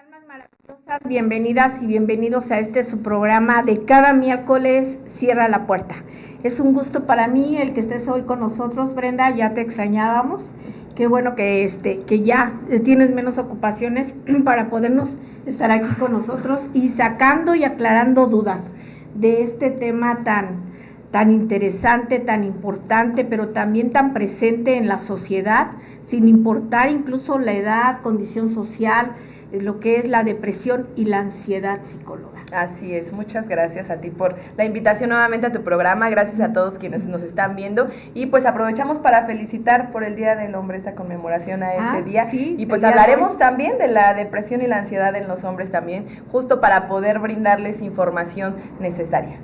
Almas maravillosas, bienvenidas y bienvenidos a su programa de cada miércoles, Cierra la Puerta. Es un gusto para mí el que estés hoy con nosotros, Brenda, ya te extrañábamos. Qué bueno que ya tienes menos ocupaciones para podernos estar aquí con nosotros y sacando y aclarando dudas de este tema tan interesante, tan importante, pero también tan presente en la sociedad, sin importar incluso la edad, condición social, lo que es la depresión y la ansiedad, psicóloga. Así es, muchas gracias a ti por la invitación nuevamente a tu programa, gracias a todos quienes nos están viendo y pues aprovechamos para felicitar por el Día del Hombre, esta conmemoración a este día, sí, y pues hablaremos también de la depresión y la ansiedad en los hombres también, justo para poder brindarles información necesaria.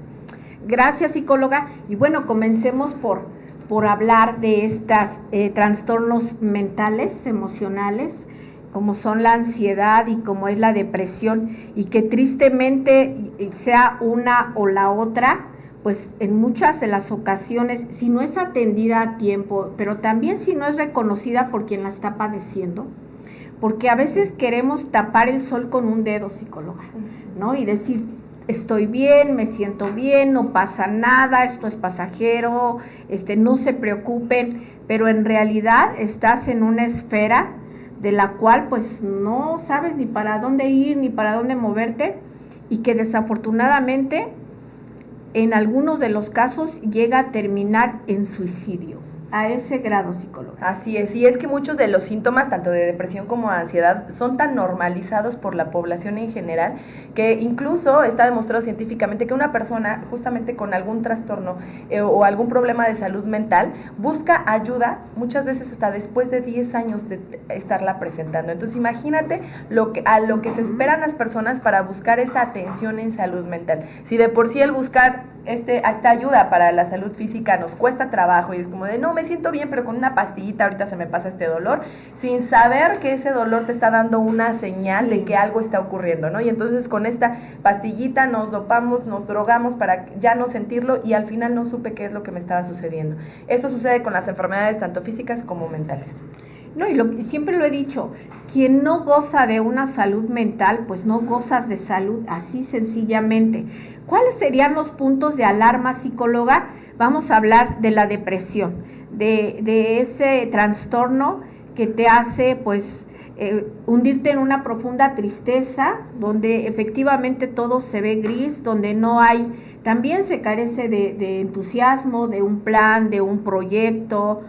Gracias, psicóloga, y bueno, comencemos por hablar de estos trastornos mentales, emocionales, como son la ansiedad y como es la depresión, y que tristemente sea una o la otra, pues en muchas de las ocasiones, si no es atendida a tiempo, pero también si no es reconocida por quien la está padeciendo, porque a veces queremos tapar el sol con un dedo, psicóloga, ¿no? Y decir, estoy bien, me siento bien, no pasa nada, esto es pasajero, no se preocupen, pero en realidad estás en una esfera de la cual pues no sabes ni para dónde ir, ni para dónde moverte, y que desafortunadamente en algunos de los casos llega a terminar en suicidio. A ese grado, psicólogo. Así es, y es que muchos de los síntomas, tanto de depresión como de ansiedad, son tan normalizados por la población en general, que incluso está demostrado científicamente que una persona justamente con algún trastorno o algún problema de salud mental busca ayuda muchas veces hasta después de 10 años de estarla presentando. Entonces imagínate a lo que se esperan las personas para buscar esta atención en salud mental. Si de por sí el buscar esta ayuda para la salud física nos cuesta trabajo y es como de no, me siento bien, pero con una pastillita ahorita se me pasa este dolor, sin saber que ese dolor te está dando una señal de que algo está ocurriendo, ¿no? Y entonces con esta pastillita nos dopamos, nos drogamos para ya no sentirlo y al final no supe qué es lo que me estaba sucediendo. Esto sucede con las enfermedades tanto físicas como mentales. No, y siempre lo he dicho, quien no goza de una salud mental, pues no gozas de salud, así sencillamente. ¿Cuáles serían los puntos de alarma, psicóloga? Vamos a hablar de la depresión, de ese trastorno que te hace, pues, hundirte en una profunda tristeza, donde efectivamente todo se ve gris, donde no hay, también se carece de entusiasmo, de un plan, de un proyecto,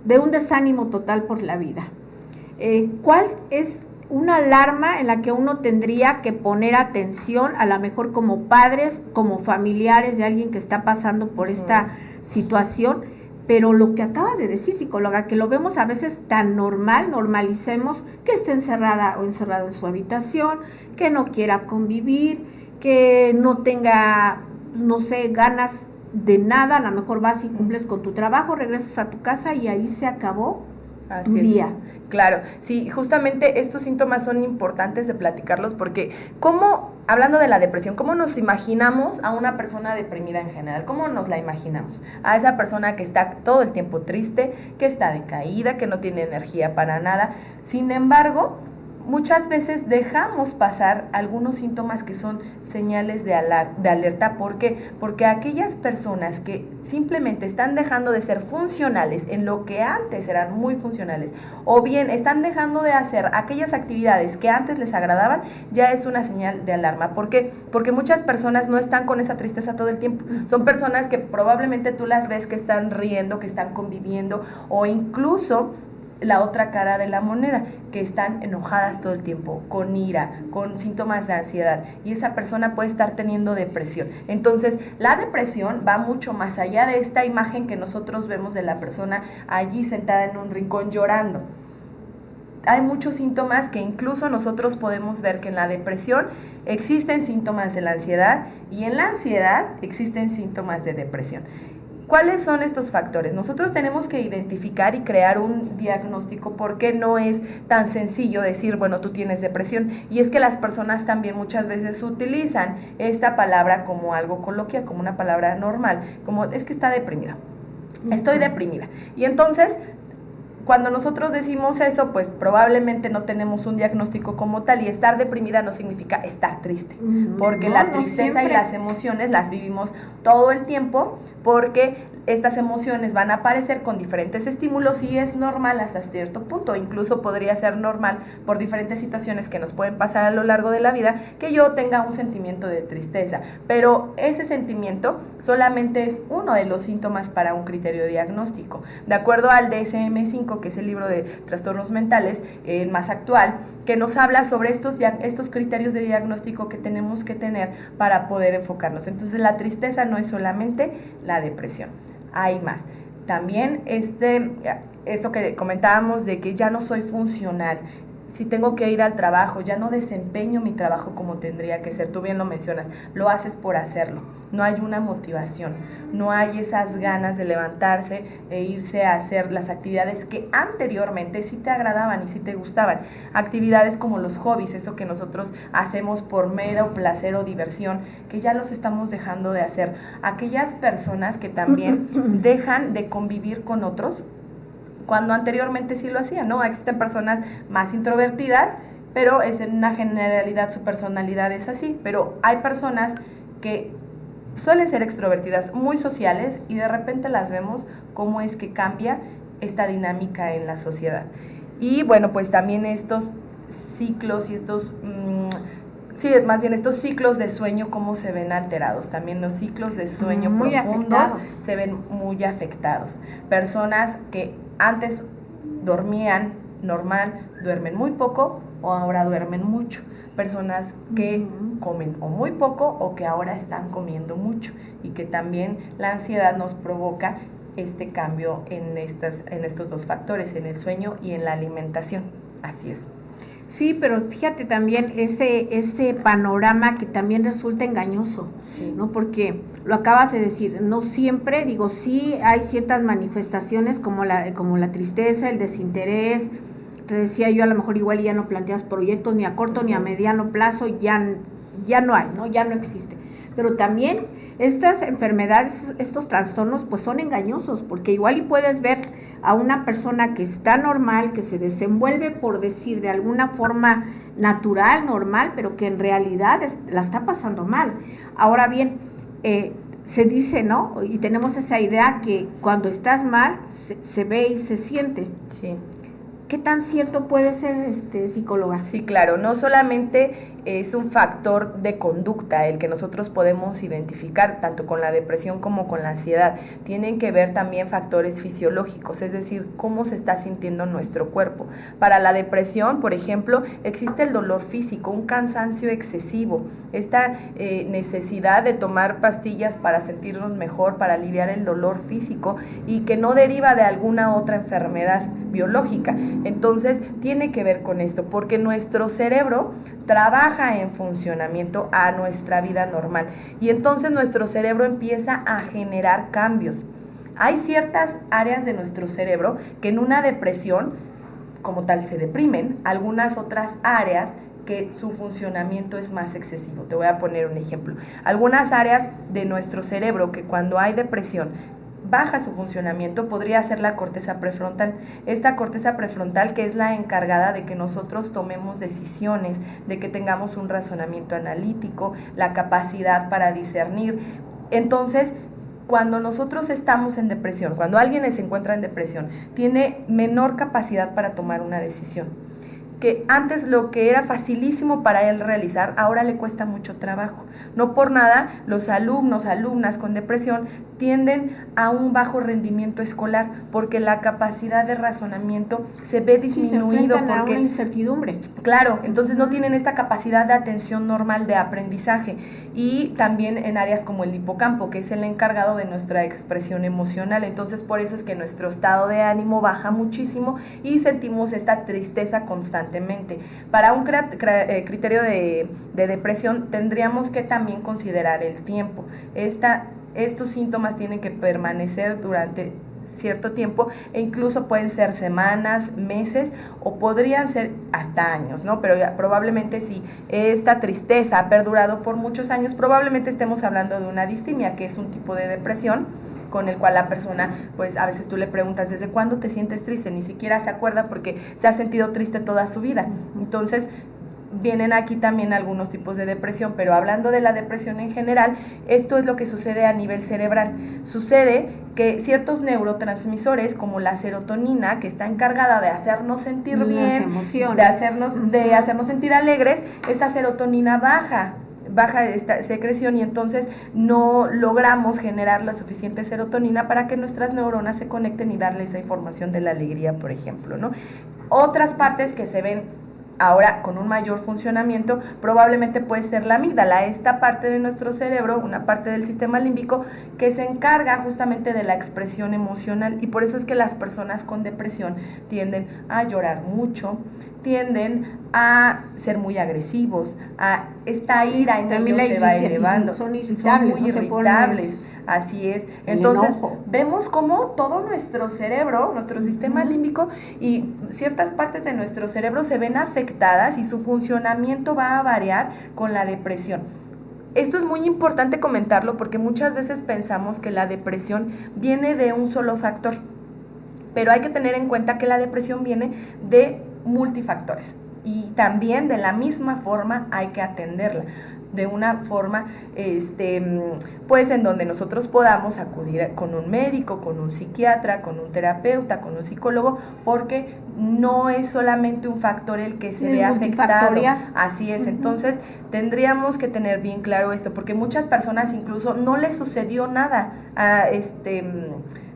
de un desánimo total por la vida. ¿Cuál es una alarma en la que uno tendría que poner atención, a lo mejor como padres, como familiares de alguien que está pasando por esta situación? Pero lo que acabas de decir, psicóloga, que lo vemos a veces tan normal, normalicemos que esté encerrada o encerrado en su habitación, que no quiera convivir, que no tenga, no sé, ganas de nada, a lo mejor vas y cumples con tu trabajo, regresas a tu casa y ahí se acabó tu día. Claro, sí, justamente estos síntomas son importantes de platicarlos porque hablando de la depresión, ¿cómo nos imaginamos a una persona deprimida en general? ¿Cómo nos la imaginamos? A esa persona que está todo el tiempo triste, que está decaída, que no tiene energía para nada. Sin embargo, muchas veces dejamos pasar algunos síntomas que son señales de alerta. ¿Por qué? Porque aquellas personas que simplemente están dejando de ser funcionales en lo que antes eran muy funcionales, o bien están dejando de hacer aquellas actividades que antes les agradaban, ya es una señal de alarma. ¿Por qué? Porque muchas personas no están con esa tristeza todo el tiempo. Son personas que probablemente tú las ves que están riendo, que están conviviendo, o incluso la otra cara de la moneda, que están enojadas todo el tiempo, con ira, con síntomas de ansiedad, y esa persona puede estar teniendo depresión. Entonces, la depresión va mucho más allá de esta imagen que nosotros vemos de la persona allí sentada en un rincón llorando. Hay muchos síntomas que incluso nosotros podemos ver que en la depresión existen síntomas de la ansiedad y en la ansiedad existen síntomas de depresión. ¿Cuáles son estos factores? Nosotros tenemos que identificar y crear un diagnóstico porque no es tan sencillo decir, bueno, tú tienes depresión. Y es que las personas también muchas veces utilizan esta palabra como algo coloquial, como una palabra normal, como es que está deprimida, estoy deprimida. Y entonces cuando nosotros decimos eso, pues probablemente no tenemos un diagnóstico como tal, y estar deprimida no significa estar triste, porque la tristeza y las emociones las vivimos todo el tiempo, porque estas emociones van a aparecer con diferentes estímulos y es normal hasta cierto punto, incluso podría ser normal por diferentes situaciones que nos pueden pasar a lo largo de la vida, que yo tenga un sentimiento de tristeza, pero ese sentimiento solamente es uno de los síntomas para un criterio diagnóstico. De acuerdo al DSM-5, que es el libro de trastornos mentales, el más actual, que nos habla sobre estos criterios de diagnóstico que tenemos que tener para poder enfocarnos. Entonces la tristeza no es solamente la depresión, hay más. También eso que comentábamos de que ya no soy funcional, si tengo que ir al trabajo, ya no desempeño mi trabajo como tendría que ser, tú bien lo mencionas, lo haces por hacerlo, no hay una motivación, no hay esas ganas de levantarse e irse a hacer las actividades que anteriormente sí te agradaban y sí te gustaban, actividades como los hobbies, eso que nosotros hacemos por mero placer o diversión, que ya los estamos dejando de hacer, aquellas personas que también dejan de convivir con otros, cuando anteriormente sí lo hacían, ¿no? Existen personas más introvertidas, pero es en una generalidad su personalidad es así, pero hay personas que suelen ser extrovertidas, muy sociales, y de repente las vemos cómo es que cambia esta dinámica en la sociedad. Y bueno, pues también estos ciclos y estos ciclos de sueño, cómo se ven alterados. También los ciclos de sueño muy profundos afectados. se ven muy afectados. Personas que antes dormían normal, duermen muy poco o ahora duermen mucho. Personas que comen o muy poco o que ahora están comiendo mucho, y que también la ansiedad nos provoca este cambio en estos dos factores, en el sueño y en la alimentación. Así es. Sí, pero fíjate también ese panorama que también resulta engañoso, Sí. ¿no? Porque lo acabas de decir, no siempre, digo, sí hay ciertas manifestaciones como la tristeza, el desinterés. Te decía yo, a lo mejor igual ya no planteas proyectos ni a corto ni a mediano plazo, ya no hay, ¿no? Ya no existe. Pero también estas enfermedades, estos trastornos, pues son engañosos, porque igual y puedes ver a una persona que está normal, que se desenvuelve, por decir, de alguna forma natural, normal, pero que en realidad la está pasando mal. Ahora bien, se dice, ¿no? Y tenemos esa idea que cuando estás mal, se ve y se siente. Sí. ¿Qué tan cierto puede ser, psicóloga? Sí, claro, no solamente es un factor de conducta el que nosotros podemos identificar tanto con la depresión como con la ansiedad. Tienen que ver también factores fisiológicos, es decir, cómo se está sintiendo nuestro cuerpo. Para la depresión, por ejemplo, existe el dolor físico, un cansancio excesivo, esta necesidad de tomar pastillas para sentirnos mejor, para aliviar el dolor físico, y que no deriva de alguna otra enfermedad biológica. Entonces, tiene que ver con esto, porque nuestro cerebro trabaja en funcionamiento a nuestra vida normal, y entonces nuestro cerebro empieza a generar cambios. Hay ciertas áreas de nuestro cerebro que en una depresión como tal se deprimen, algunas otras áreas que su funcionamiento es más excesivo. Te voy a poner un ejemplo. Algunas áreas de nuestro cerebro que cuando hay depresión baja su funcionamiento, podría ser la corteza prefrontal. Esta corteza prefrontal, que es la encargada de que nosotros tomemos decisiones, de que tengamos un razonamiento analítico, la capacidad para discernir. Entonces, cuando nosotros estamos en depresión, cuando alguien se encuentra en depresión, tiene menor capacidad para tomar una decisión, que antes lo que era facilísimo para él realizar, ahora le cuesta mucho trabajo. No por nada, los alumnas con depresión tienden a un bajo rendimiento escolar, porque la capacidad de razonamiento se ve disminuido, se porque a una incertidumbre. Claro, entonces no tienen esta capacidad de atención normal, de aprendizaje, y también en áreas como el hipocampo, que es el encargado de nuestra expresión emocional. Entonces por eso es que nuestro estado de ánimo baja muchísimo y sentimos esta tristeza constantemente. Para un criterio de depresión tendríamos que también considerar el tiempo. Estos síntomas tienen que permanecer durante cierto tiempo, e incluso pueden ser semanas, meses, o podrían ser hasta años, ¿no? Pero probablemente si esta tristeza ha perdurado por muchos años, probablemente estemos hablando de una distimia, que es un tipo de depresión con el cual la persona, pues a veces tú le preguntas, ¿desde cuándo te sientes triste? Ni siquiera se acuerda porque se ha sentido triste toda su vida. Entonces, vienen aquí también algunos tipos de depresión, pero hablando de la depresión en general, esto es lo que sucede a nivel cerebral. Sucede que ciertos neurotransmisores, como la serotonina, que está encargada de hacernos sentir bien, de hacernos sentir alegres, esta serotonina baja esta secreción, y entonces no logramos generar la suficiente serotonina para que nuestras neuronas se conecten y darle esa información de la alegría, por ejemplo, ¿no? Otras partes que se ven ahora con un mayor funcionamiento probablemente puede ser la amígdala, esta parte de nuestro cerebro, una parte del sistema límbico que se encarga justamente de la expresión emocional, y por eso es que las personas con depresión tienden a llorar mucho, tienden a ser muy agresivos, a esta ira en ellos se va elevando, son irritables, son muy irritables. Así es. Entonces, vemos cómo todo nuestro cerebro, nuestro sistema límbico y ciertas partes de nuestro cerebro se ven afectadas y su funcionamiento va a variar con la depresión. Esto es muy importante comentarlo porque muchas veces pensamos que la depresión viene de un solo factor, pero hay que tener en cuenta que la depresión viene de multifactores y también de la misma forma hay que atenderla. De una forma, pues en donde nosotros podamos acudir con un médico, con un psiquiatra, con un terapeuta, con un psicólogo, porque no es solamente un factor el que se ve afectado. Así es, entonces tendríamos que tener bien claro esto, porque muchas personas incluso no les sucedió nada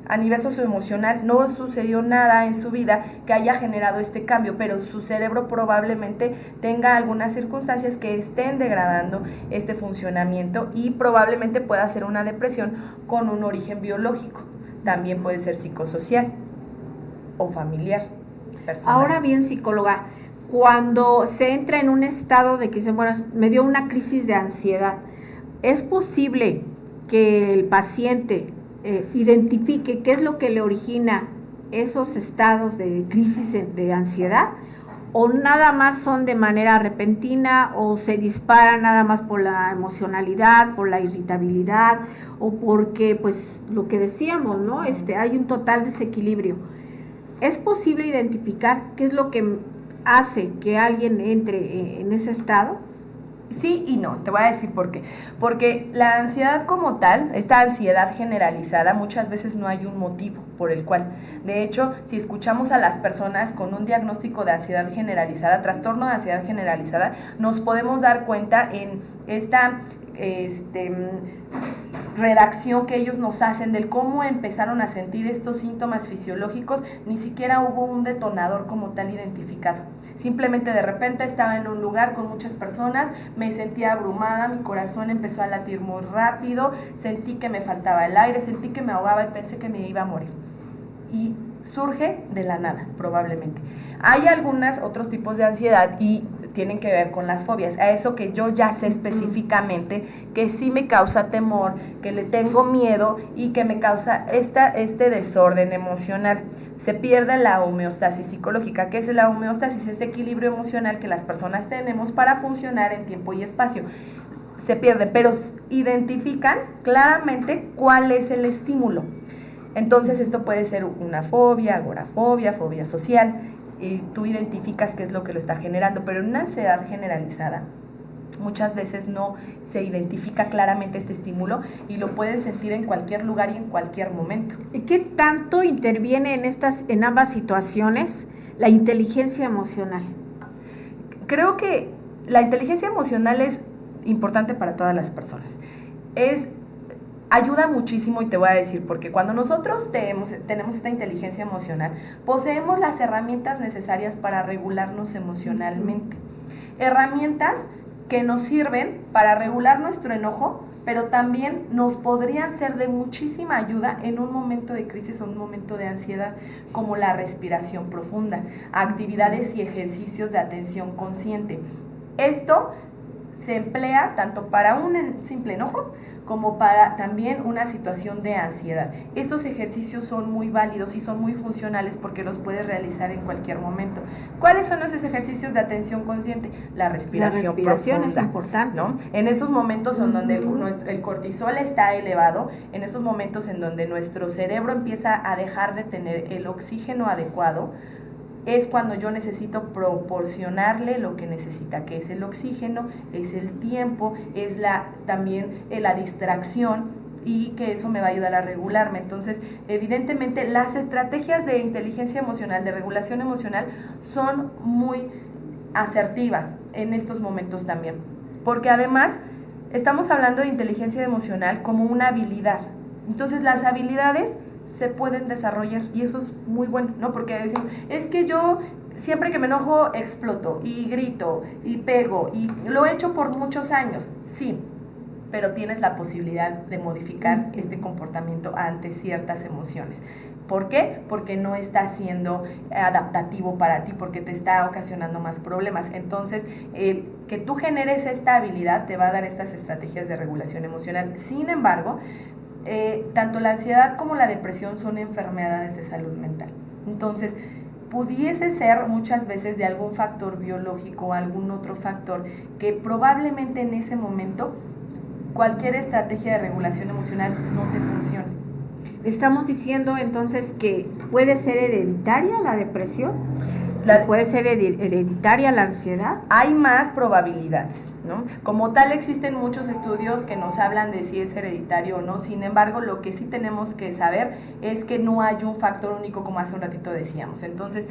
a nivel socioemocional, no sucedió nada en su vida que haya generado este cambio, pero su cerebro probablemente tenga algunas circunstancias que estén degradando este funcionamiento y probablemente pueda ser una depresión con un origen biológico. También puede ser psicosocial o familiar, personal. Ahora bien, psicóloga, cuando se entra en un estado de que me dio una crisis de ansiedad, ¿es posible que el paciente identifique qué es lo que le origina esos estados de crisis de ansiedad, o nada más son de manera repentina, o se dispara nada más por la emocionalidad, por la irritabilidad, o porque, pues, lo que decíamos, ¿no? Hay un total desequilibrio? ¿Es posible identificar qué es lo que hace que alguien entre en ese estado? Sí y no, te voy a decir por qué. Porque la ansiedad como tal, esta ansiedad generalizada, muchas veces no hay un motivo por el cual. De hecho, si escuchamos a las personas con un diagnóstico de ansiedad generalizada, trastorno de ansiedad generalizada, nos podemos dar cuenta en esta redacción que ellos nos hacen del cómo empezaron a sentir estos síntomas fisiológicos. Ni siquiera hubo un detonador como tal identificado. Simplemente de repente estaba en un lugar con muchas personas, me sentía abrumada, mi corazón empezó a latir muy rápido, sentí que me faltaba el aire, sentí que me ahogaba y pensé que me iba a morir. Y surge de la nada, probablemente. Hay algunos otros tipos de ansiedad y tienen que ver con las fobias, a eso que yo ya sé específicamente que sí me causa temor, que le tengo miedo y que me causa este desorden emocional. Se pierde la homeostasis psicológica. ¿Qué es la homeostasis? Este equilibrio emocional que las personas tenemos para funcionar en tiempo y espacio. Se pierde, pero identifican claramente cuál es el estímulo. Entonces esto puede ser una fobia, agorafobia, fobia social, y tú identificas qué es lo que lo está generando, pero en una ansiedad generalizada muchas veces no se identifica claramente este estímulo y lo pueden sentir en cualquier lugar y en cualquier momento. ¿Qué tanto interviene en ambas situaciones la inteligencia emocional? Creo que la inteligencia emocional es importante para todas las personas. Ayuda muchísimo, y te voy a decir, porque cuando nosotros tenemos esta inteligencia emocional, poseemos las herramientas necesarias para regularnos emocionalmente. Herramientas que nos sirven para regular nuestro enojo, pero también nos podrían ser de muchísima ayuda en un momento de crisis o un momento de ansiedad, como la respiración profunda, actividades y ejercicios de atención consciente. Esto se emplea tanto para un simple enojo como para también una situación de ansiedad. Estos ejercicios son muy válidos y son muy funcionales porque los puedes realizar en cualquier momento. ¿Cuáles son esos ejercicios de atención consciente? La respiración profunda, es importante, ¿no? En esos momentos en donde el cortisol está elevado, en esos momentos en donde nuestro cerebro empieza a dejar de tener el oxígeno adecuado, es cuando yo necesito proporcionarle lo que necesita, que es el oxígeno, es el tiempo, es también la distracción, y que eso me va a ayudar a regularme. Entonces, evidentemente, las estrategias de inteligencia emocional, de regulación emocional, son muy asertivas en estos momentos también. Porque además, estamos hablando de inteligencia emocional como una habilidad. Entonces, las habilidades se pueden desarrollar y eso es muy bueno, ¿no? Porque decimos, es que yo siempre que me enojo exploto y grito y pego y lo he hecho por muchos años, sí, pero tienes la posibilidad de modificar este comportamiento ante ciertas emociones. ¿Por qué? Porque no está siendo adaptativo para ti, porque te está ocasionando más problemas. Entonces, que tú generes esta habilidad te va a dar estas estrategias de regulación emocional. Sin embargo, tanto la ansiedad como la depresión son enfermedades de salud mental. Entonces, pudiese ser muchas veces de algún factor biológico o algún otro factor que probablemente en ese momento cualquier estrategia de regulación emocional no te funcione. Estamos diciendo entonces que puede ser hereditaria la depresión, puede ser hereditaria la ansiedad. Hay más probabilidades, ¿no? Como tal, existen muchos estudios que nos hablan de si es hereditario o no. Sin embargo, lo que sí tenemos que saber es que no hay un factor único, como hace un ratito decíamos. Entonces,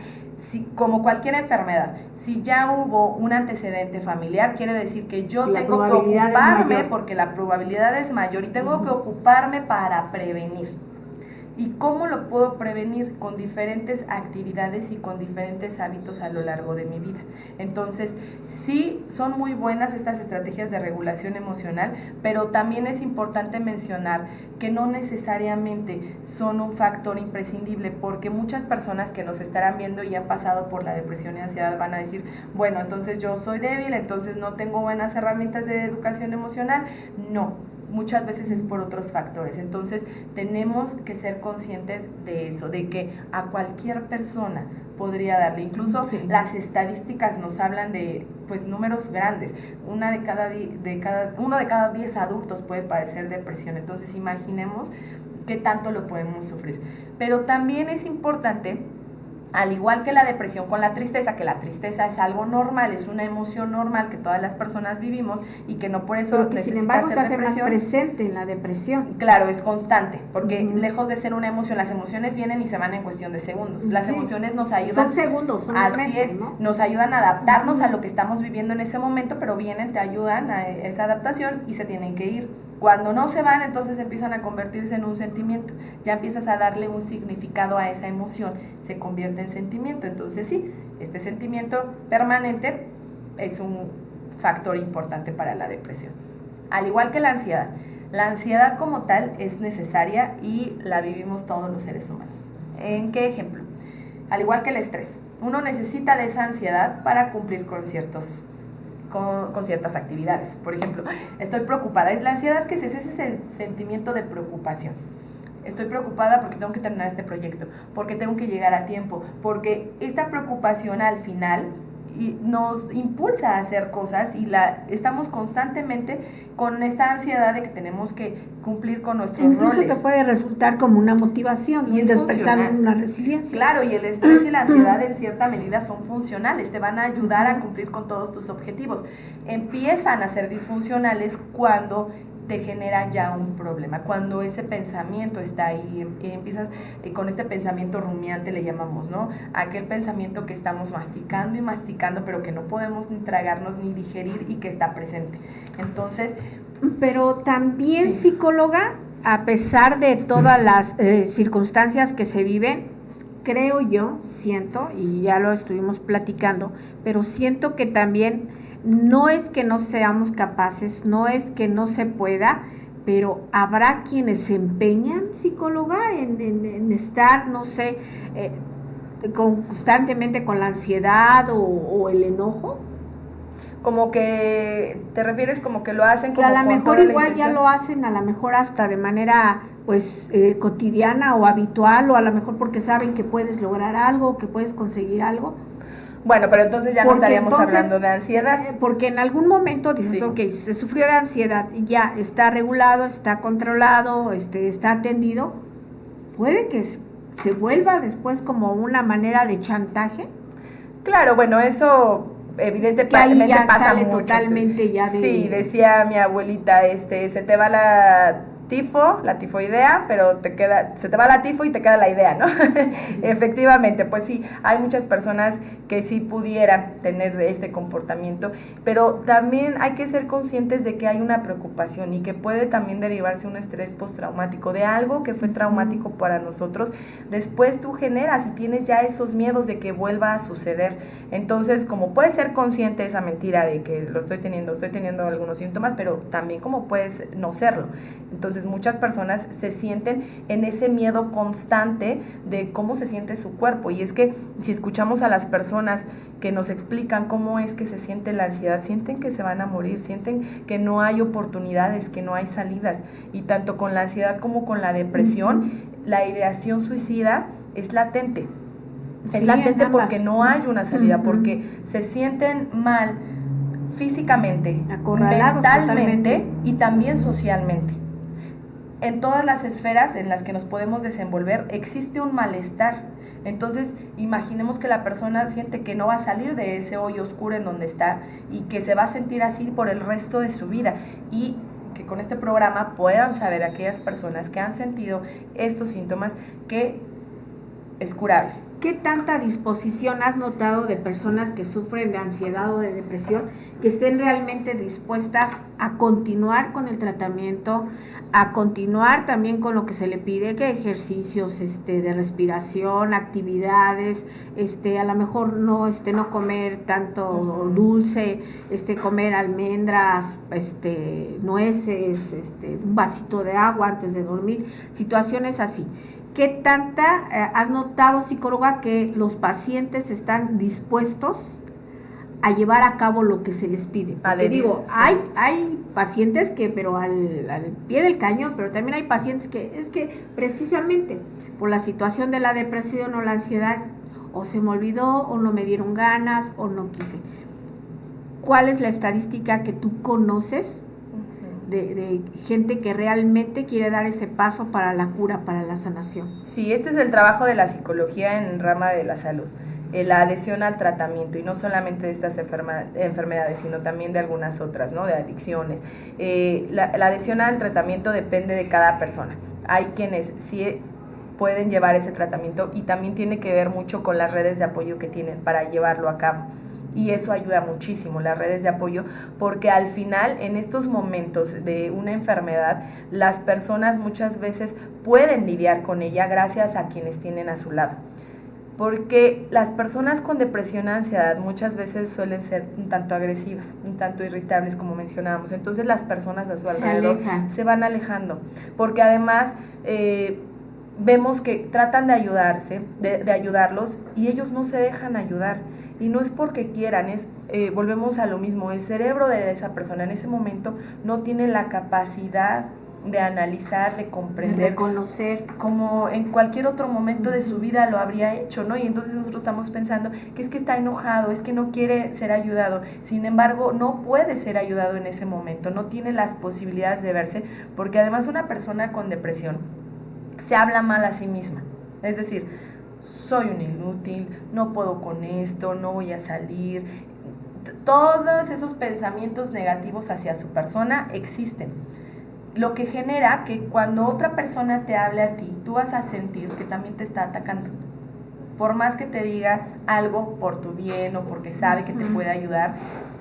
como cualquier enfermedad, si ya hubo un antecedente familiar, quiere decir que yo tengo que ocuparme, porque la probabilidad es mayor, y tengo que ocuparme para prevenir. ¿Y cómo lo puedo prevenir? Con diferentes actividades y con diferentes hábitos a lo largo de mi vida. Entonces, sí, son muy buenas estas estrategias de regulación emocional, pero también es importante mencionar que no necesariamente son un factor imprescindible, porque muchas personas que nos estarán viendo y han pasado por la depresión y ansiedad van a decir, bueno, entonces yo soy débil, entonces no tengo buenas herramientas de educación emocional. No. Muchas veces es por otros factores. Entonces tenemos que ser conscientes de eso, de que a cualquier persona podría darle. Incluso las estadísticas nos hablan de números grandes. Uno de cada 10 adultos puede padecer depresión. Entonces imaginemos qué tanto lo podemos sufrir. Pero también es importante, al igual que la depresión con la tristeza, que la tristeza es algo normal, es una emoción normal que todas las personas vivimos y que no por eso necesita sin embargo se hace más presente en la depresión. Claro, es constante, porque lejos de ser una emoción, las emociones vienen y se van en cuestión de segundos. Las emociones nos ayudan. Son segundos, son así momentos, es, ¿no? Nos ayudan a adaptarnos a lo que estamos viviendo en ese momento, pero vienen, te ayudan a esa adaptación y se tienen que ir. Cuando no se van, entonces empiezan a convertirse en un sentimiento. Ya empiezas a darle un significado a esa emoción, se convierte en sentimiento. Entonces sí, este sentimiento permanente es un factor importante para la depresión. Al igual que la ansiedad como tal es necesaria y la vivimos todos los seres humanos. ¿En qué ejemplo? Al igual que el estrés, uno necesita de esa ansiedad para cumplir con ciertas actividades. Por ejemplo, estoy preocupada. La ansiedad, ¿qué es? Es ese sentimiento de preocupación. Estoy preocupada porque tengo que terminar este proyecto, porque tengo que llegar a tiempo, porque esta preocupación al final nos impulsa a hacer cosas y estamos constantemente con esta ansiedad de que tenemos que cumplir con nuestros roles. Incluso te puede resultar como una motivación y despertar una resiliencia. Claro, y el estrés y la ansiedad en cierta medida son funcionales, te van a ayudar a cumplir con todos tus objetivos. Empiezan a ser disfuncionales cuando te genera ya un problema, cuando ese pensamiento está ahí, empiezas con este pensamiento rumiante, le llamamos, ¿no? Aquel pensamiento que estamos masticando y masticando, pero que no podemos ni tragarnos ni digerir y que está presente. Entonces, pero también psicóloga, a pesar de todas las circunstancias que se viven, creo yo, siento, y ya lo estuvimos platicando, pero siento que también no es que no seamos capaces, no es que no se pueda, pero habrá quienes se empeñan, psicóloga, en estar, no sé, constantemente con la ansiedad o el enojo. como que te refieres como que lo hacen que como a lo con mejor toda la igual ya intención. lo hacen, a lo mejor hasta de manera pues cotidiana o habitual, o a lo mejor porque saben que puedes lograr algo, que puedes conseguir algo. Bueno, pero entonces ya no Porque estaríamos entonces, hablando de ansiedad. Porque en algún momento dices, Sí. ok, se sufrió de ansiedad y ya está regulado, está controlado, está atendido, puede que se vuelva después como una manera de chantaje. Claro, bueno, eso Que ahí evidentemente ya pasa sale mucho. totalmente ya de... Sí, decía mi abuelita, se te va la tifoidea, pero se te va la tifo y te queda la idea, ¿no? Efectivamente, pues sí, hay muchas personas que sí pudieran tener este comportamiento, pero también hay que ser conscientes de que hay una preocupación y que puede también derivarse un estrés postraumático de algo que fue traumático para nosotros. Después tú generas y tienes ya esos miedos de que vuelva a suceder. Entonces, como puedes ser consciente de esa mentira de que estoy teniendo algunos síntomas, pero también como puedes no serlo. Entonces muchas personas se sienten en ese miedo constante de cómo se siente su cuerpo, y es que si escuchamos a las personas que nos explican cómo es que se siente la ansiedad, sienten que se van a morir, sienten que no hay oportunidades, que no hay salidas, y tanto con la ansiedad como con la depresión, la ideación suicida es latente. Es latente porque no hay una salida, porque se sienten mal físicamente, mentalmente y también socialmente. En todas las esferas en las que nos podemos desenvolver existe un malestar. Entonces, imaginemos que la persona siente que no va a salir de ese hoyo oscuro en donde está y que se va a sentir así por el resto de su vida, y que con este programa puedan saber aquellas personas que han sentido estos síntomas que es curable. ¿Qué tanta disposición has notado de personas que sufren de ansiedad o de depresión, que estén realmente dispuestas a continuar con el tratamiento, a continuar también con lo que se le pide, que ejercicios de respiración, actividades, a lo mejor no comer tanto dulce, comer almendras, nueces, un vasito de agua antes de dormir, situaciones así? ¿Qué tanta has notado, psicóloga, que los pacientes están dispuestos a llevar a cabo lo que se les pide? Porque digo, sí, hay pacientes que, pero al pie del cañón, pero también hay pacientes que es que precisamente por la situación de la depresión o la ansiedad, o se me olvidó, o no me dieron ganas, o no quise. ¿Cuál es la estadística que tú conoces de gente que realmente quiere dar ese paso para la cura, para la sanación? Sí, este es el trabajo de la psicología en el rama de la salud, la adhesión al tratamiento, y no solamente de estas enfermedades, sino también de algunas otras, ¿no? De adicciones. La adhesión al tratamiento depende de cada persona. Hay quienes sí pueden llevar ese tratamiento, y también tiene que ver mucho con las redes de apoyo que tienen para llevarlo a cabo. Y eso ayuda muchísimo, las redes de apoyo, porque al final, en estos momentos de una enfermedad, las personas muchas veces pueden lidiar con ella gracias a quienes tienen a su lado. Porque las personas con depresión y ansiedad muchas veces suelen ser un tanto agresivas, un tanto irritables, como mencionábamos. Entonces las personas a su alrededor se van alejando, porque además vemos que tratan de ayudarlos, y ellos no se dejan ayudar. Y no es porque quieran, volvemos a lo mismo, el cerebro de esa persona en ese momento no tiene la capacidad de analizar, de comprender, de reconocer, como en cualquier otro momento de su vida lo habría hecho, ¿no? Y entonces nosotros estamos pensando que es que está enojado, es que no quiere ser ayudado. Sin embargo, no puede ser ayudado en ese momento, no tiene las posibilidades de verse, porque además una persona con depresión se habla mal a sí misma. Es decir, soy un inútil, no puedo con esto, no voy a salir. Todos esos pensamientos negativos hacia su persona existen, lo que genera que cuando otra persona te hable a ti, tú vas a sentir que también te está atacando. Por más que te diga algo por tu bien o porque sabe que te puede ayudar,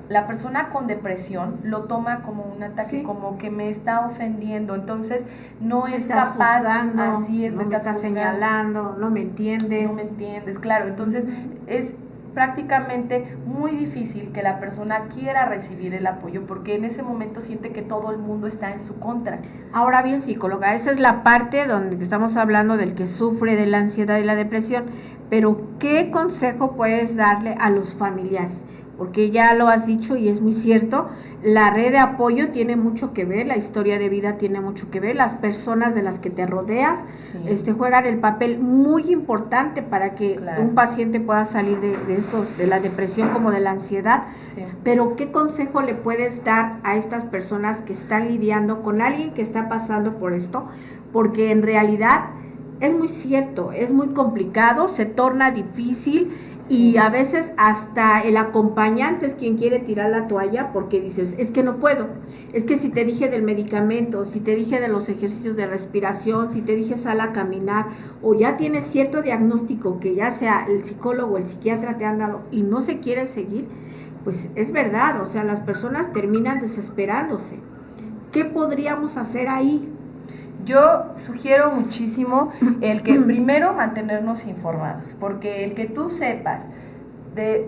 la persona con depresión lo toma como un ataque, como que me está ofendiendo, entonces no es capaz, así es, no me estás señalando, no me entiendes. No me entiendes, claro, entonces es prácticamente muy difícil que la persona quiera recibir el apoyo, porque en ese momento siente que todo el mundo está en su contra. Ahora bien, psicóloga, esa es la parte donde estamos hablando del que sufre de la ansiedad y la depresión, pero ¿qué consejo puedes darle a los familiares? porque ya lo has dicho y es muy cierto, la red de apoyo tiene mucho que ver, la historia de vida tiene mucho que ver, las personas de las que te rodeas juegan el papel muy importante para que un paciente pueda salir de la depresión como de la ansiedad. Pero ¿qué consejo le puedes dar a estas personas que están lidiando con alguien que está pasando por esto? Porque en realidad es muy cierto, es muy complicado, se torna difícil. Y a veces hasta el acompañante es quien quiere tirar la toalla porque dices, es que no puedo, es que si te dije del medicamento, si te dije de los ejercicios de respiración, si te dije sal a caminar, o ya tienes cierto diagnóstico que ya sea el psicólogo o el psiquiatra te han dado y no se quiere seguir, pues es verdad, o sea, las personas terminan desesperándose. ¿Qué podríamos hacer ahí? Yo sugiero muchísimo el que primero mantenernos informados, porque el que tú sepas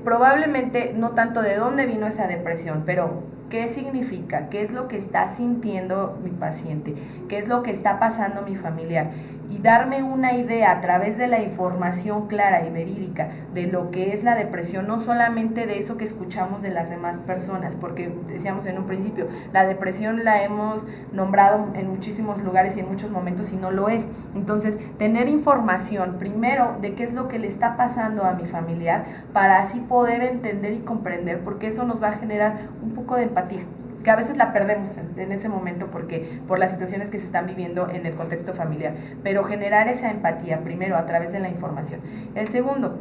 probablemente no tanto de dónde vino esa depresión, pero qué significa, qué es lo que está sintiendo mi paciente, qué es lo que está pasando mi familiar, y darme una idea a través de la información clara y verídica de lo que es la depresión, no solamente de eso que escuchamos de las demás personas, porque decíamos en un principio, la depresión la hemos nombrado en muchísimos lugares y en muchos momentos y no lo es. Entonces, tener información primero de qué es lo que le está pasando a mi familiar para así poder entender y comprender, porque eso nos va a generar un poco de empatía, que a veces la perdemos en ese momento por las situaciones que se están viviendo en el contexto familiar, pero generar esa empatía primero a través de la información. El segundo,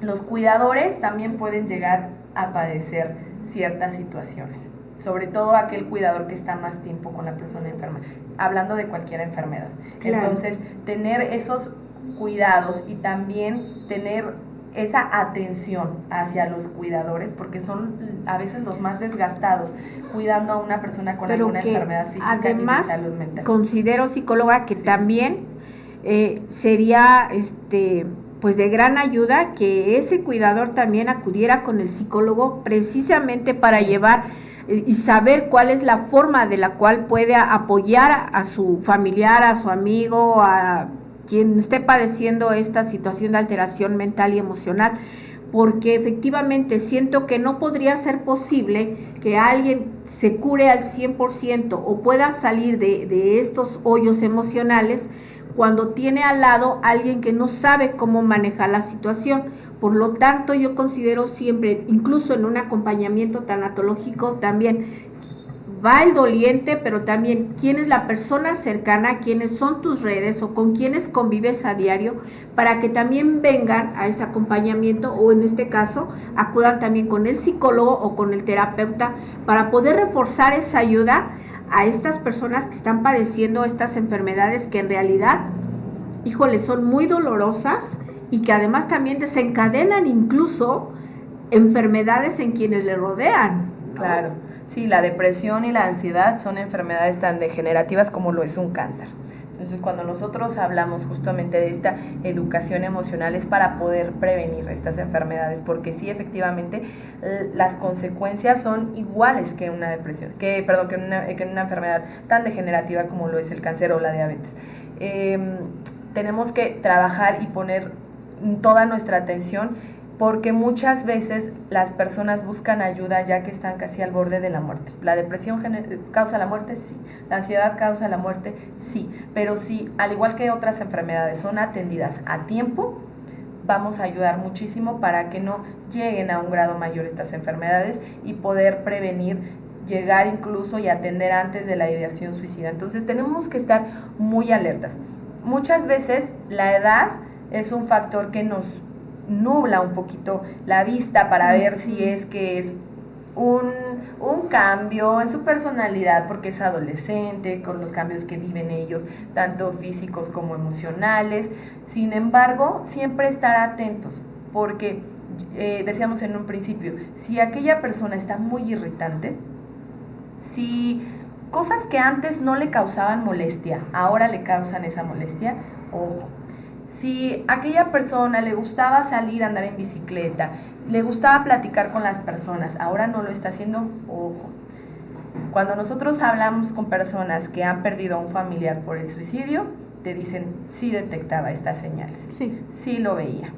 los cuidadores también pueden llegar a padecer ciertas situaciones, sobre todo aquel cuidador que está más tiempo con la persona enferma, hablando de cualquier enfermedad. Claro. Entonces, tener esos cuidados y también tener esa atención hacia los cuidadores, porque son a veces los más desgastados cuidando a una persona con alguna enfermedad física además, y de salud mental. Considero, psicóloga, que también sería pues de gran ayuda que ese cuidador también acudiera con el psicólogo precisamente para llevar y saber cuál es la forma de la cual puede apoyar a su familiar, a su amigo, a quien esté padeciendo esta situación de alteración mental y emocional, porque efectivamente siento que no podría ser posible que alguien se cure al 100% o pueda salir de estos hoyos emocionales cuando tiene al lado alguien que no sabe cómo manejar la situación. Por lo tanto, yo considero siempre, incluso en un acompañamiento tanatológico, también va el doliente, pero también quién es la persona cercana, quiénes son tus redes o con quiénes convives a diario, para que también vengan a ese acompañamiento, o en este caso acudan también con el psicólogo o con el terapeuta para poder reforzar esa ayuda a estas personas que están padeciendo estas enfermedades que en realidad, híjole, son muy dolorosas y que además también desencadenan incluso enfermedades en quienes le rodean, ¿no? Claro. Sí, la depresión y la ansiedad son enfermedades tan degenerativas como lo es un cáncer. Entonces, cuando nosotros hablamos justamente de esta educación emocional es para poder prevenir estas enfermedades, porque sí, efectivamente, las consecuencias son iguales que una depresión, que una enfermedad tan degenerativa como lo es el cáncer o la diabetes. Tenemos que trabajar y poner toda nuestra atención, porque muchas veces las personas buscan ayuda ya que están casi al borde de la muerte. ¿La depresión causa la muerte? Sí. ¿La ansiedad causa la muerte? Sí. Pero sí, al igual que otras enfermedades, son atendidas a tiempo, vamos a ayudar muchísimo para que no lleguen a un grado mayor estas enfermedades y poder prevenir, llegar incluso y atender antes de la ideación suicida. Entonces tenemos que estar muy alertas. Muchas veces la edad es un factor que nos nubla un poquito la vista para ver si es que es un cambio en su personalidad, porque es adolescente, con los cambios que viven ellos, tanto físicos como emocionales. Sin embargo, siempre estar atentos, porque decíamos en un principio, si aquella persona está muy irritante, si cosas que antes no le causaban molestia, ahora le causan esa molestia, ojo. Si a aquella persona le gustaba salir a andar en bicicleta, le gustaba platicar con las personas, ahora no lo está haciendo, ojo. Cuando nosotros hablamos con personas que han perdido a un familiar por el suicidio, te dicen, sí detectaba estas señales, sí lo veía,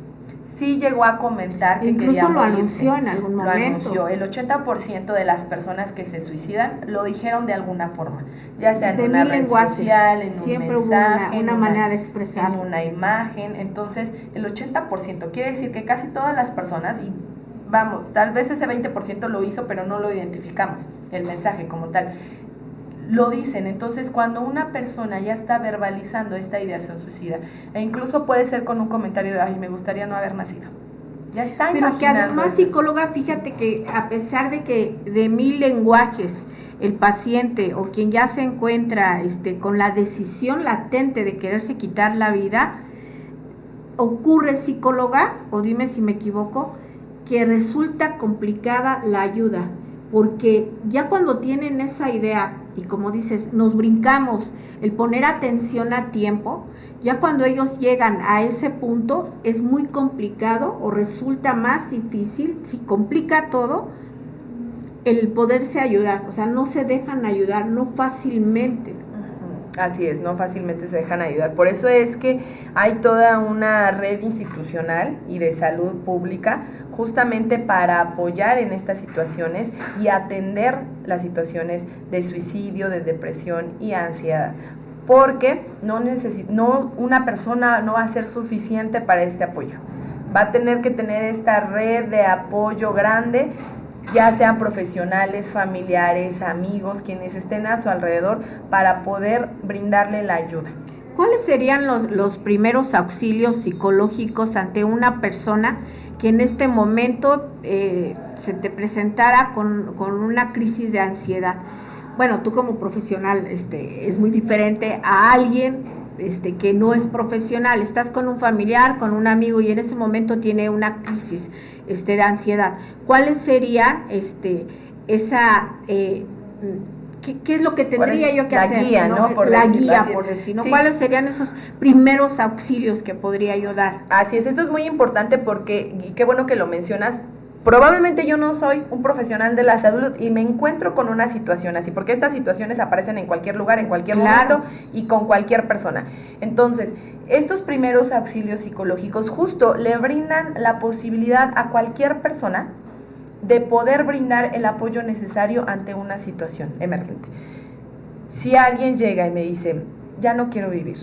sí llegó a comentar que incluso quería lo morirse. anunció en algún momento. Lo anunció. El 80% de las personas que se suicidan lo dijeron de alguna forma, ya sea en de una mil red lenguajes, social, en siempre un mensaje, hubo una manera de expresar, en una imagen. Entonces, el 80% quiere decir que casi todas las personas, y vamos, tal vez ese 20% lo hizo, pero no lo identificamos, el mensaje como tal, lo dicen. Entonces, cuando una persona ya está verbalizando esta ideación suicida, e incluso puede ser con un comentario de, ay, me gustaría no haber nacido, ya está pero imaginando. que además, psicóloga, fíjate que a pesar de que de 1000 lenguajes el paciente o quien ya se encuentra con la decisión latente de quererse quitar la vida, ocurre, psicóloga, o dime si me equivoco, que resulta complicada la ayuda, porque ya cuando tienen esa idea, y como dices, nos brincamos el poner atención a tiempo, ya cuando ellos llegan a ese punto es muy complicado o resulta más difícil, si complica todo, el poderse ayudar, o sea, no se dejan ayudar, no fácilmente. Así es, no fácilmente se dejan ayudar. Por eso es que hay toda una red institucional y de salud pública justamente para apoyar en estas situaciones y atender las situaciones de suicidio, de depresión y ansiedad. Porque una persona no va a ser suficiente para este apoyo. Va a tener que tener esta red de apoyo grande, ya sean profesionales, familiares, amigos, quienes estén a su alrededor, para poder brindarle la ayuda. ¿Cuáles serían los primeros auxilios psicológicos ante una persona que en este momento se te presentara con una crisis de ansiedad? Bueno, tú como profesional es muy diferente a alguien que no es profesional. Estás con un familiar, con un amigo, y en ese momento tiene una crisis de ansiedad. ¿Cuáles serían esa ¿qué es lo que tendría yo que hacer? La guía, ¿no? La guía, por decir, ¿no? Sí. ¿Cuáles serían esos primeros auxilios que podría yo dar? Así es, esto es muy importante porque, y qué bueno que lo mencionas, probablemente yo no soy un profesional de la salud y me encuentro con una situación así, porque estas situaciones aparecen en cualquier lugar, en cualquier momento y con cualquier persona. Entonces, estos primeros auxilios psicológicos justo le brindan la posibilidad a cualquier persona de poder brindar el apoyo necesario ante una situación emergente. Si alguien llega y me dice, ya no quiero vivir,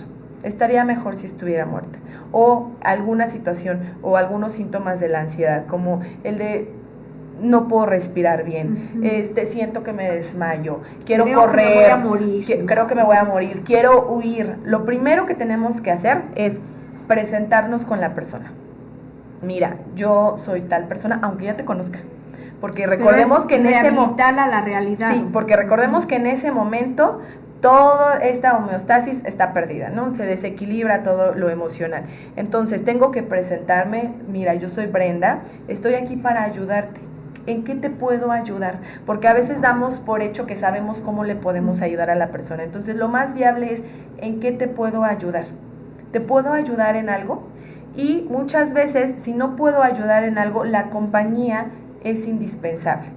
estaría mejor si estuviera muerta, o alguna situación o algunos síntomas de la ansiedad, como el de no puedo respirar bien, siento que me desmayo, quiero correr, que me voy a morir, creo que me voy a morir, quiero huir. Lo primero que tenemos que hacer es presentarnos con la persona. Mira, yo soy tal persona, aunque ya te conozca. Porque recordemos que en ese momento la realidad. Sí, porque recordemos que en ese momento toda esta homeostasis está perdida, ¿no? Se desequilibra todo lo emocional. Entonces, tengo que presentarme, mira, yo soy Brenda, estoy aquí para ayudarte. ¿En qué te puedo ayudar? Porque a veces damos por hecho que sabemos cómo le podemos ayudar a la persona. Entonces, lo más viable es, ¿en qué te puedo ayudar? ¿Te puedo ayudar en algo? Y muchas veces, si no puedo ayudar en algo, la compañía es indispensable.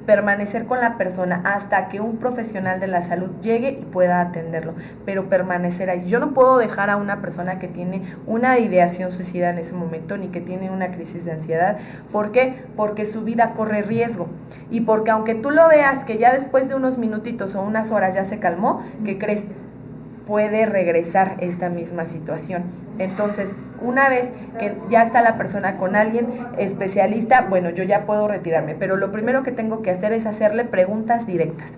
Permanecer con la persona hasta que un profesional de la salud llegue y pueda atenderlo, pero permanecer ahí. Yo no puedo dejar a una persona que tiene una ideación suicida en ese momento, ni que tiene una crisis de ansiedad. ¿Por qué? Porque su vida corre riesgo, y porque aunque tú lo veas que ya después de unos minutitos o unas horas ya se calmó, ¿qué crees? Puede regresar esta misma situación. Entonces, una vez que ya está la persona con alguien especialista, bueno, yo ya puedo retirarme, pero lo primero que tengo que hacer es hacerle preguntas directas,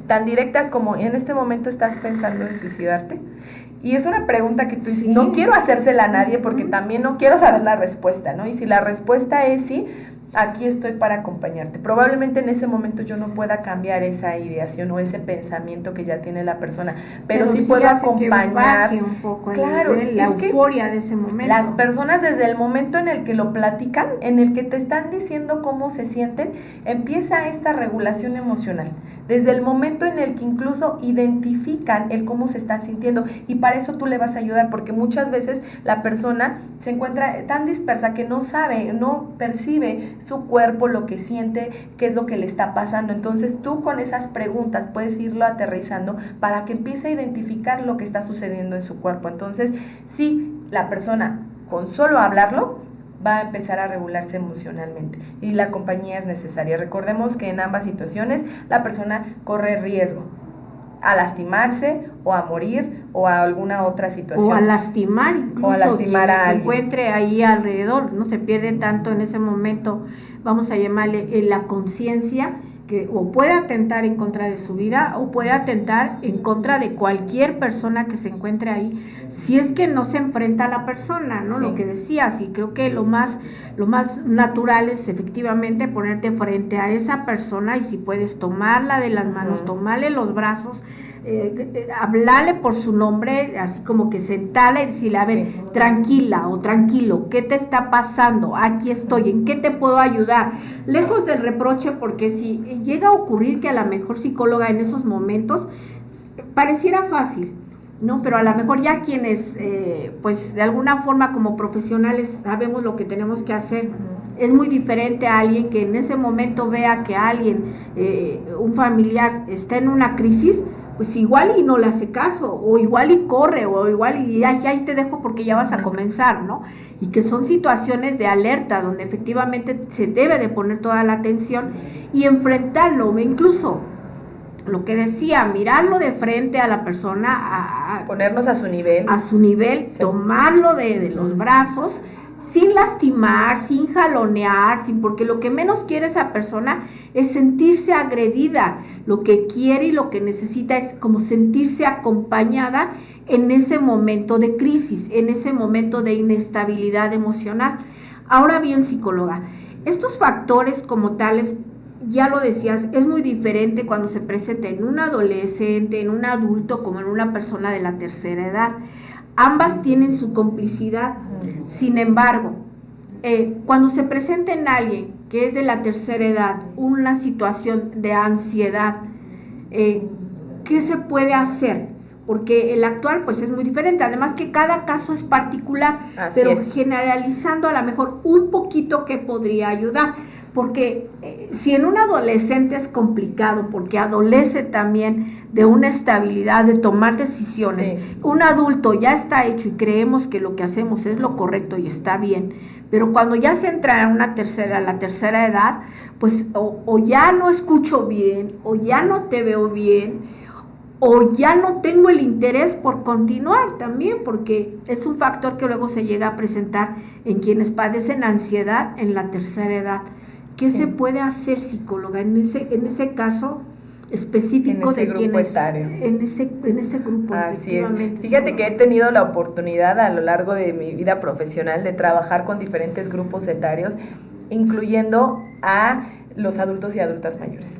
tan directas como, ¿en este momento estás pensando en suicidarte? Y es una pregunta que tú dices, sí, no quiero hacérsela a nadie porque también no quiero saber la respuesta, ¿no? Y si la respuesta es sí, aquí estoy para acompañarte. Probablemente en ese momento yo no pueda cambiar esa ideación o ese pensamiento que ya tiene la persona, pero sí puedo acompañar. Baje un poco la euforia de ese momento. Las personas desde el momento en el que lo platican, en el que te están diciendo cómo se sienten, empieza esta regulación emocional. Desde el momento en el que incluso identifican el cómo se están sintiendo, y para eso tú le vas a ayudar, porque muchas veces la persona se encuentra tan dispersa que no sabe, no percibe su cuerpo, lo que siente, qué es lo que le está pasando. Entonces tú con esas preguntas puedes irlo aterrizando para que empiece a identificar lo que está sucediendo en su cuerpo. Entonces, sí, la persona con solo hablarlo va a empezar a regularse emocionalmente y la compañía es necesaria. Recordemos que en ambas situaciones la persona corre riesgo a lastimarse o a morir o a alguna otra situación. O a lastimar incluso o a lastimar a quien se alguien. encuentre ahí alrededor, no se pierde tanto en ese momento, vamos a llamarle la conciencia, que o puede atentar en contra de su vida o puede atentar en contra de cualquier persona que se encuentre ahí, si es que no se enfrenta a la persona, ¿no? Sí. Lo que decías, y creo que lo más natural es efectivamente ponerte frente a esa persona y si puedes tomarla de las manos, tomarle los brazos, hablarle por su nombre, así como que sentarla y decirle, a ver, tranquila o tranquilo, ¿qué te está pasando? Aquí estoy, ¿en qué te puedo ayudar? Lejos del reproche, porque si llega a ocurrir que a la mejor psicóloga en esos momentos pareciera fácil, ¿no? Pero a lo mejor ya quienes, pues de alguna forma como profesionales sabemos lo que tenemos que hacer, es muy diferente a alguien que en ese momento vea que alguien, un familiar está en una crisis, pues igual y no le hace caso, o igual y corre, o igual y ahí te dejo porque ya vas a comenzar, ¿no? Y que son situaciones de alerta donde efectivamente se debe de poner toda la atención y enfrentarlo, incluso lo que decía, mirarlo de frente a la persona, ponernos a su nivel, sí. Tomarlo de los brazos, sin lastimar, sin jalonear, porque lo que menos quiere esa persona es sentirse agredida. Lo que quiere y lo que necesita es como sentirse acompañada en ese momento de crisis, en ese momento de inestabilidad emocional. Ahora bien, psicóloga, estos factores como tales, ya lo decías, es muy diferente cuando se presenta en un adolescente, en un adulto, como en una persona de la tercera edad. Ambas tienen su complicidad. Sin embargo, cuando se presenta en alguien que es de la tercera edad una situación de ansiedad, ¿qué se puede hacer? Porque el actual pues es muy diferente, además que cada caso es particular, pero generalizando a lo mejor un poquito que podría ayudar. Porque si en un adolescente es complicado, porque adolece también de una estabilidad de tomar decisiones, un adulto ya está hecho y creemos que lo que hacemos es lo correcto y está bien, pero cuando ya se entra a la tercera edad, pues o ya no escucho bien, o ya no te veo bien, o ya no tengo el interés por continuar también, porque es un factor que luego se llega a presentar en quienes padecen ansiedad en la tercera edad. ¿Qué se puede hacer, psicóloga, en ese caso específico de quienes en ese grupo? Así es. Fíjate que he tenido la oportunidad a lo largo de mi vida profesional de trabajar con diferentes grupos etarios, incluyendo a los adultos y adultas mayores.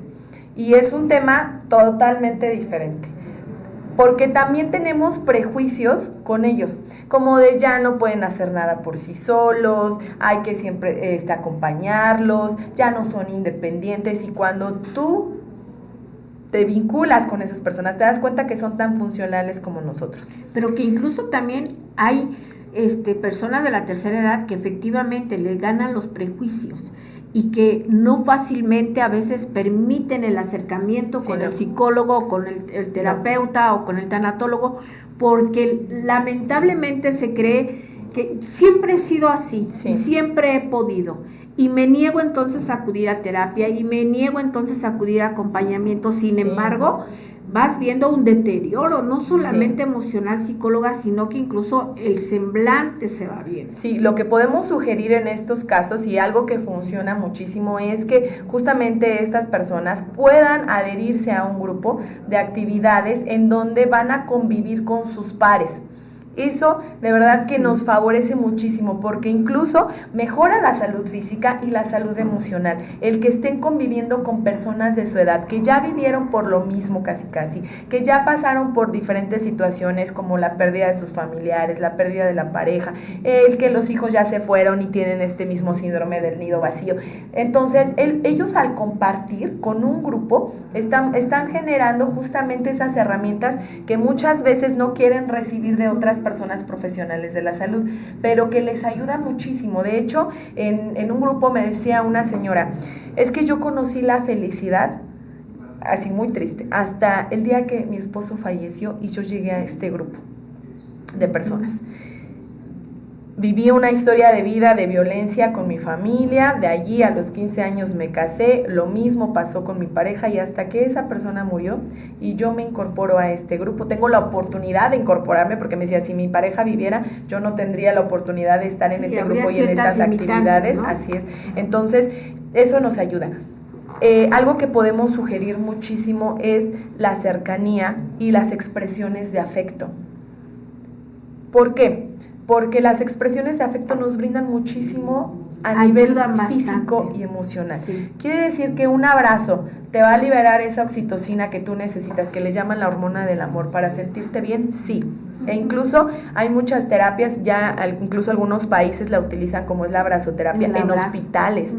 Y es un tema totalmente diferente, porque también tenemos prejuicios con ellos, como de ya no pueden hacer nada por sí solos, hay que siempre acompañarlos, ya no son independientes, y cuando tú te vinculas con esas personas, te das cuenta que son tan funcionales como nosotros. Pero que incluso también hay personas de la tercera edad que efectivamente les ganan los prejuicios y que no fácilmente a veces permiten el acercamiento con el psicólogo, o con el terapeuta o con el tanatólogo, porque lamentablemente se cree que siempre he sido así y siempre he podido. Y me niego entonces a acudir a terapia y me niego entonces a acudir a acompañamiento. Sin embargo, vas viendo un deterioro, no solamente emocional, psicóloga, sino que incluso el semblante se va viendo. Sí, lo que podemos sugerir en estos casos, y algo que funciona muchísimo, es que justamente estas personas puedan adherirse a un grupo de actividades en donde van a convivir con sus pares. Eso de verdad que nos favorece muchísimo, porque incluso mejora la salud física y la salud emocional, el que estén conviviendo con personas de su edad, que ya vivieron por lo mismo casi, que ya pasaron por diferentes situaciones como la pérdida de sus familiares, la pérdida de la pareja, el que los hijos ya se fueron y tienen este mismo síndrome del nido vacío. Entonces, ellos al compartir con un grupo están generando justamente esas herramientas que muchas veces no quieren recibir de otras personas profesionales de la salud, pero que les ayuda muchísimo. De hecho, en un grupo me decía una señora, es que yo conocí la felicidad, así muy triste, hasta el día que mi esposo falleció y yo llegué a este grupo de personas. Viví una historia de vida de violencia con mi familia, de allí a los 15 años me casé, lo mismo pasó con mi pareja y hasta que esa persona murió y yo me incorporo a este grupo, tengo la oportunidad de incorporarme porque me decía, si mi pareja viviera, yo no tendría la oportunidad de estar en este grupo y en estas actividades, ¿no? Así es. Entonces, eso nos ayuda. Algo que podemos sugerir muchísimo es la cercanía y las expresiones de afecto. ¿Por qué? Porque las expresiones de afecto nos brindan muchísimo a nivel físico y emocional. Sí. Quiere decir que un abrazo te va a liberar esa oxitocina que tú necesitas, que le llaman la hormona del amor, para sentirte bien, sí. E incluso hay muchas terapias, ya incluso algunos países la utilizan como es la abrazoterapia en hospitales.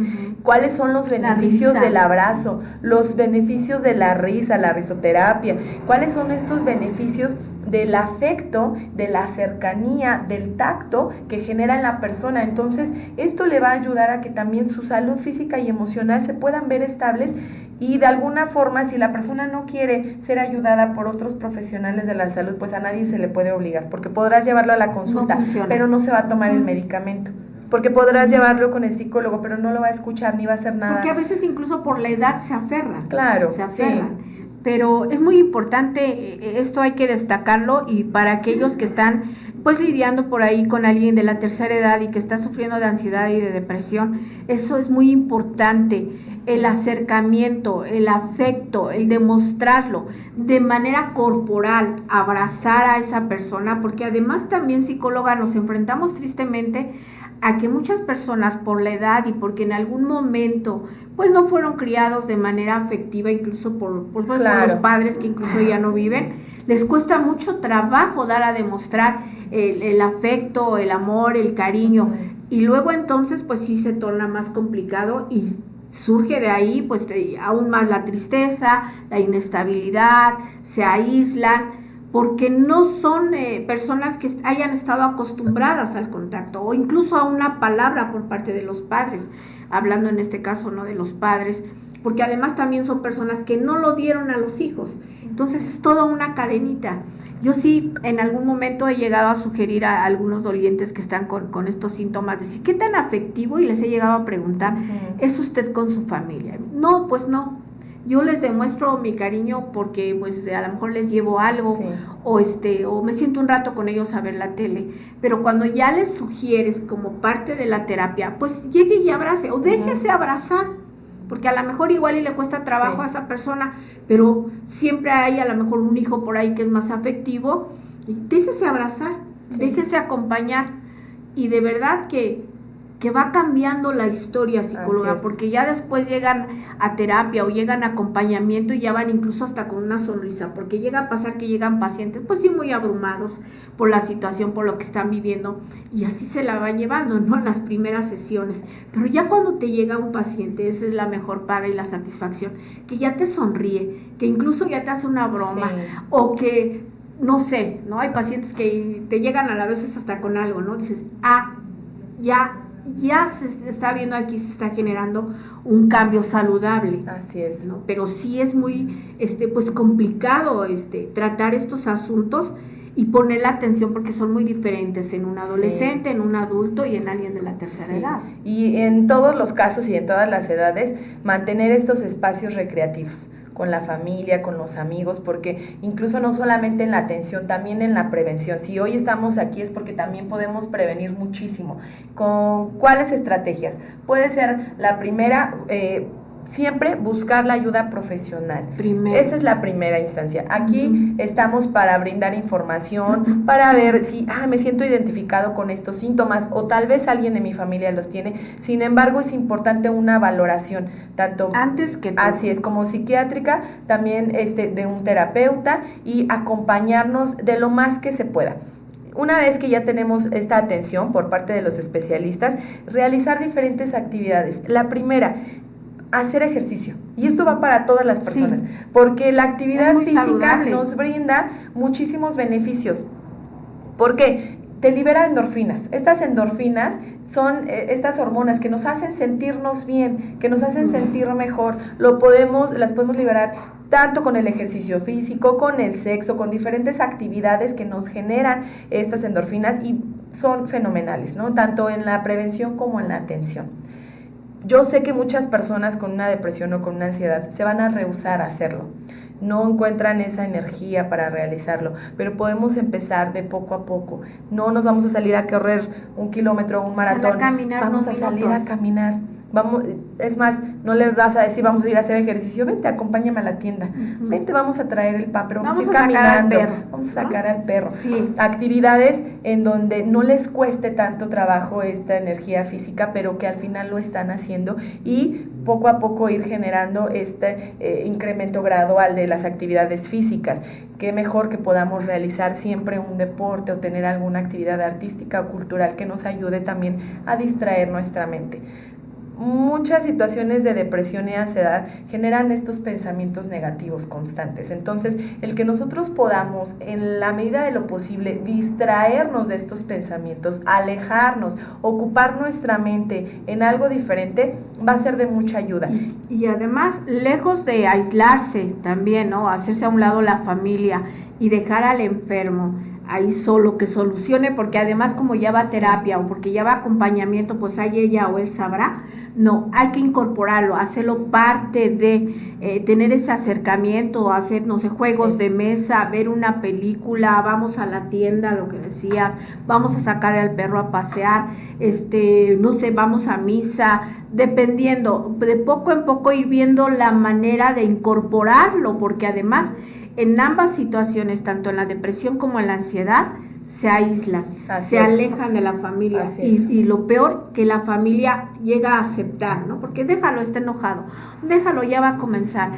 ¿Cuáles son los beneficios del abrazo? Los beneficios de la risa, la risoterapia. ¿Cuáles son estos beneficios del afecto, de la cercanía, del tacto que genera en la persona? Entonces, esto le va a ayudar a que también su salud física y emocional se puedan ver estables y de alguna forma, si la persona no quiere ser ayudada por otros profesionales de la salud, pues a nadie se le puede obligar, porque podrás llevarlo a la consulta, pero no se va a tomar el medicamento. Porque podrás llevarlo con el psicólogo, pero no lo va a escuchar ni va a hacer nada. Porque a veces incluso por la edad se aferran. Claro, se aferran. Sí. Pero es muy importante, esto hay que destacarlo, y para aquellos que están pues lidiando por ahí con alguien de la tercera edad y que está sufriendo de ansiedad y de depresión, eso es muy importante, el acercamiento, el afecto, el demostrarlo de manera corporal, abrazar a esa persona, porque además también, psicóloga, nos enfrentamos tristemente a que muchas personas por la edad y porque en algún momento pues no fueron criados de manera afectiva, incluso por los padres que incluso ya no viven, les cuesta mucho trabajo dar a demostrar el afecto, el amor, el cariño, y luego entonces pues sí se torna más complicado y surge de ahí pues aún más la tristeza, la inestabilidad, se aíslan, porque no son personas que hayan estado acostumbradas al contacto o incluso a una palabra por parte de los padres, hablando en este caso no de los padres, porque además también son personas que no lo dieron a los hijos, entonces es toda una cadenita. Yo sí en algún momento he llegado a sugerir a algunos dolientes que están con estos síntomas, decir, ¿qué tan afectivo? Y les he llegado a preguntar, ¿es usted con su familia? No, pues no. Yo les demuestro mi cariño porque pues a lo mejor les llevo algo, sí, o me siento un rato con ellos a ver la tele, pero cuando ya les sugieres como parte de la terapia, pues llegue y abrace o déjese abrazar, porque a lo mejor igual y le cuesta trabajo a esa persona, pero siempre hay a lo mejor un hijo por ahí que es más afectivo, y déjese abrazar, déjese acompañar, y de verdad que va cambiando la historia, psicóloga, porque ya después llegan a terapia o llegan a acompañamiento y ya van incluso hasta con una sonrisa, porque llega a pasar que llegan pacientes pues sí muy abrumados por la situación, por lo que están viviendo, y así se la van llevando, ¿no? En las primeras sesiones, pero ya cuando te llega un paciente, esa es la mejor paga y la satisfacción, que ya te sonríe, que incluso ya te hace una broma, o que, no sé, ¿no? Hay pacientes que te llegan a la vez hasta con algo, ¿no? Dices, ya se está viendo aquí, se está generando un cambio saludable. Así es, ¿no? Pero sí es muy pues complicado tratar estos asuntos y poner la atención, porque son muy diferentes en un adolescente, en un adulto y en alguien de la tercera edad. Y en todos los casos y en todas las edades, mantener estos espacios recreativos con la familia, con los amigos, porque incluso no solamente en la atención, también en la prevención. Si hoy estamos aquí es porque también podemos prevenir muchísimo. ¿Con cuáles estrategias? Puede ser la primera, siempre buscar la ayuda profesional. Esa es la primera instancia. Aquí estamos para brindar información, para ver si me siento identificado con estos síntomas o tal vez alguien de mi familia los tiene. Sin embargo, es importante una valoración, tanto antes que tú. Así es, como psiquiátrica, también de un terapeuta, y acompañarnos de lo más que se pueda. Una vez que ya tenemos esta atención por parte de los especialistas, realizar diferentes actividades. La primera, hacer ejercicio, y esto va para todas las personas, porque la actividad física saludable nos brinda muchísimos beneficios. ¿Por qué? Te libera endorfinas. Estas endorfinas son estas hormonas que nos hacen sentirnos bien, que nos hacen sentir mejor. Las podemos liberar tanto con el ejercicio físico, con el sexo, con diferentes actividades que nos generan estas endorfinas y son fenomenales, ¿no? Tanto en la prevención como en la atención. Yo sé que muchas personas con una depresión o con una ansiedad se van a rehusar a hacerlo, no encuentran esa energía para realizarlo, pero podemos empezar de poco a poco. No nos vamos a salir a correr 1 kilómetro o un maratón, vamos a salir a caminar. Vamos, es más, no le vas a decir vamos a ir a hacer ejercicio, vente, acompáñame a la tienda, vente, vamos a traer el pan, pero vamos a ir caminando, vamos a sacar al perro. Sí. Actividades en donde no les cueste tanto trabajo esta energía física, pero que al final lo están haciendo, y poco a poco ir generando este incremento gradual de las actividades físicas. Qué mejor que podamos realizar siempre un deporte o tener alguna actividad artística o cultural que nos ayude también a distraer nuestra mente. Muchas situaciones de depresión y ansiedad generan estos pensamientos negativos constantes. Entonces, el que nosotros podamos, en la medida de lo posible, distraernos de estos pensamientos, alejarnos, ocupar nuestra mente en algo diferente, va a ser de mucha ayuda. Y además, lejos de aislarse también, ¿no? Hacerse a un lado la familia y dejar al enfermo ahí solo, que solucione, porque además como ya va a terapia o porque ya va a acompañamiento, pues ahí ella o él sabrá. No, hay que incorporarlo, hacerlo parte de tener ese acercamiento, hacer, no sé, juegos de mesa, ver una película, vamos a la tienda, lo que decías, vamos a sacar al perro a pasear, no sé, vamos a misa, dependiendo, de poco en poco ir viendo la manera de incorporarlo, porque además en ambas situaciones, tanto en la depresión como en la ansiedad, se aíslan, se alejan de la familia y lo peor, que la familia llega a aceptar, ¿no? Porque déjalo, está enojado, déjalo, ya va a comenzar,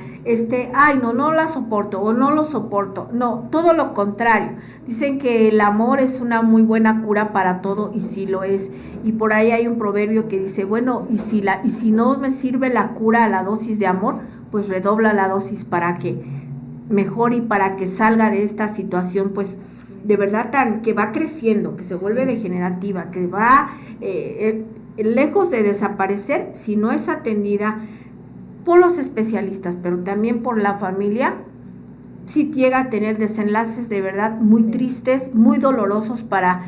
ay, no la soporto o no lo soporto. No, todo lo contrario. Dicen que el amor es una muy buena cura para todo, y sí lo es. Y por ahí hay un proverbio que dice, bueno, y si no me sirve la cura, la dosis de amor, pues redobla la dosis para que mejor y para que salga de esta situación, pues de verdad que va creciendo, que se vuelve degenerativa, que va lejos de desaparecer si no es atendida por los especialistas, pero también por la familia, si llega a tener desenlaces de verdad muy tristes, muy dolorosos para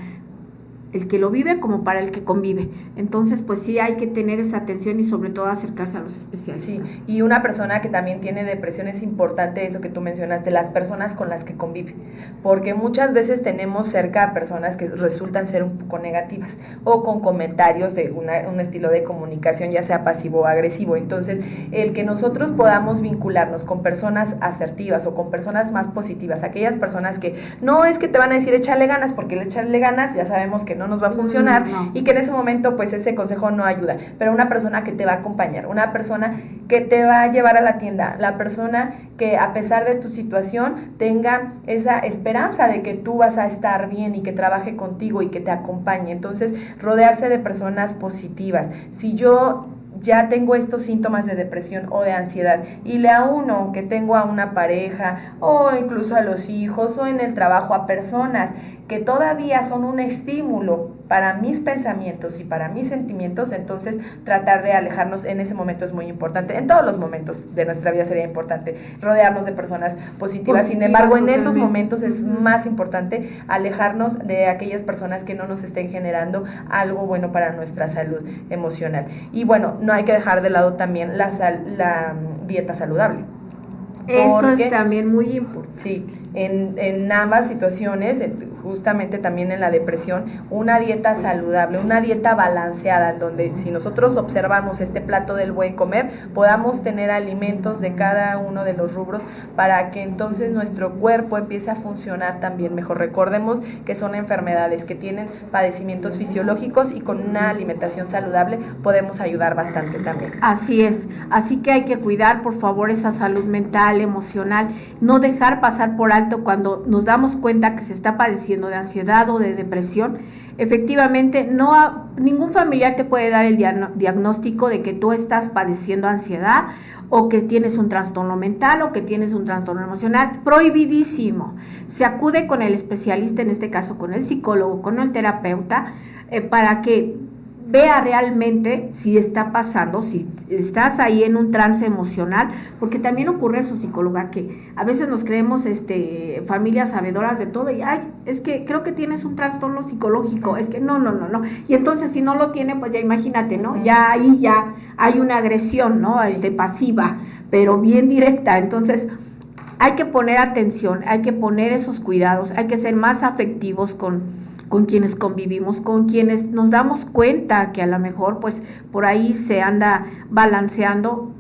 el que lo vive como para el que convive. Entonces, pues sí hay que tener esa atención y sobre todo acercarse a los especialistas. Sí, y una persona que también tiene depresión, es importante eso que tú mencionaste, las personas con las que convive, porque muchas veces tenemos cerca a personas que resultan ser un poco negativas o con comentarios de un estilo de comunicación, ya sea pasivo o agresivo. Entonces, el que nosotros podamos vincularnos con personas asertivas o con personas más positivas, aquellas personas que no es que te van a decir échale ganas, porque el echarle ganas ya sabemos que no nos va a funcionar, y que en ese momento pues ese consejo no ayuda, pero una persona que te va a acompañar, una persona que te va a llevar a la tienda, la persona que a pesar de tu situación tenga esa esperanza de que tú vas a estar bien y que trabaje contigo y que te acompañe. Entonces, rodearse de personas positivas. Si yo ya tengo estos síntomas de depresión o de ansiedad y le auno que tengo a una pareja o incluso a los hijos o en el trabajo a personas que todavía son un estímulo para mis pensamientos y para mis sentimientos, entonces tratar de alejarnos en ese momento es muy importante. En todos los momentos de nuestra vida sería importante rodearnos de personas positivas. Sin embargo, en esos momentos es más importante alejarnos de aquellas personas que no nos estén generando algo bueno para nuestra salud emocional. Y bueno, no hay que dejar de lado también la dieta saludable. Eso es también muy importante. Sí, en ambas situaciones, justamente también en la depresión, una dieta saludable, una dieta balanceada, donde si nosotros observamos este plato del buen comer, podamos tener alimentos de cada uno de los rubros para que entonces nuestro cuerpo empiece a funcionar también mejor. Recordemos que son enfermedades que tienen padecimientos fisiológicos y con una alimentación saludable podemos ayudar bastante también. Así es, así que hay que cuidar por favor esa salud mental, emocional, no dejar pasar por alto cuando nos damos cuenta que se está padeciendo de ansiedad o de depresión. Efectivamente, ningún familiar te puede dar el diagnóstico de que tú estás padeciendo ansiedad o que tienes un trastorno mental o que tienes un trastorno emocional. Prohibidísimo. Se acude con el especialista, en este caso con el psicólogo, con el terapeuta, para que vea realmente si está pasando, si estás ahí en un trance emocional, porque también ocurre eso, psicóloga, que a veces nos creemos familias sabedoras de todo y ay, es que creo que tienes un trastorno psicológico, es que no, y entonces si no lo tiene, pues ya imagínate, ¿no? Ya ahí ya hay una agresión, ¿no? Pasiva, pero bien directa. Entonces hay que poner atención, hay que poner esos cuidados, hay que ser más afectivos con quienes convivimos, con quienes nos damos cuenta que a lo mejor pues por ahí se anda balanceando,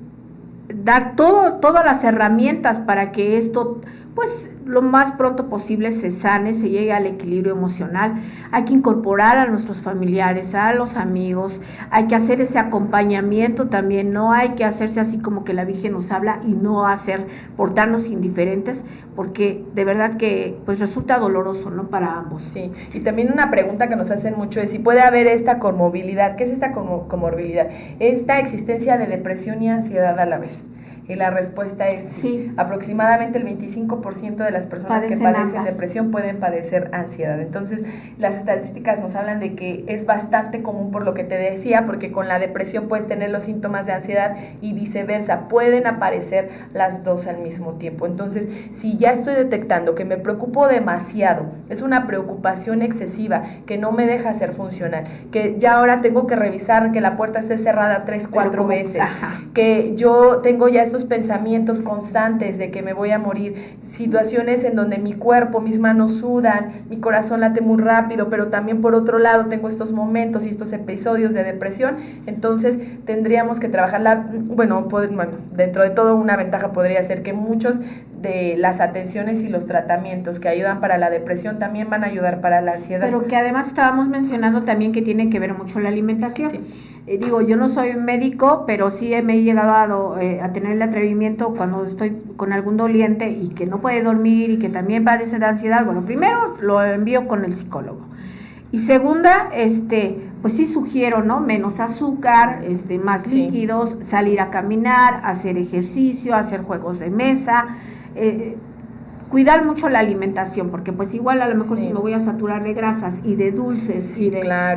dar todas las herramientas para que esto pues lo más pronto posible se sane, se llegue al equilibrio emocional. Hay que incorporar a nuestros familiares, a los amigos, hay que hacer ese acompañamiento también, no hay que hacerse así como que la Virgen nos habla y no portarnos indiferentes, porque de verdad que pues resulta doloroso, ¿no? Para ambos. Sí, y también una pregunta que nos hacen mucho es si puede haber esta comorbilidad. ¿Qué es esta comorbilidad? Esta existencia de depresión y ansiedad a la vez. Y la respuesta es sí. Aproximadamente el 25% de las personas que padecen depresión pueden padecer ansiedad. Entonces, las estadísticas nos hablan de que es bastante común, por lo que te decía, porque con la depresión puedes tener los síntomas de ansiedad y viceversa, pueden aparecer las dos al mismo tiempo. Entonces, si ya estoy detectando que me preocupo demasiado, es una preocupación excesiva que no me deja ser funcional, que ya ahora tengo que revisar que la puerta esté cerrada 3-4 veces, que yo tengo ya estos pensamientos constantes de que me voy a morir, situaciones en donde mi cuerpo, mis manos sudan, mi corazón late muy rápido, pero también por otro lado tengo estos momentos y estos episodios de depresión. Entonces tendríamos que trabajar dentro de todo una ventaja podría ser que muchos de las atenciones y los tratamientos que ayudan para la depresión también van a ayudar para la ansiedad. Pero que además estábamos mencionando también que tiene que ver mucho la alimentación. Sí. Yo no soy médico, pero sí me he llegado a tener el atrevimiento cuando estoy con algún doliente y que no puede dormir y que también padece de ansiedad. Bueno, primero lo envío con el psicólogo. Y segunda, pues sí sugiero, ¿no? Menos azúcar, más líquidos, salir a caminar, hacer ejercicio, hacer juegos de mesa, cuidar mucho la alimentación, porque pues igual a lo mejor si me voy a saturar de grasas y de dulces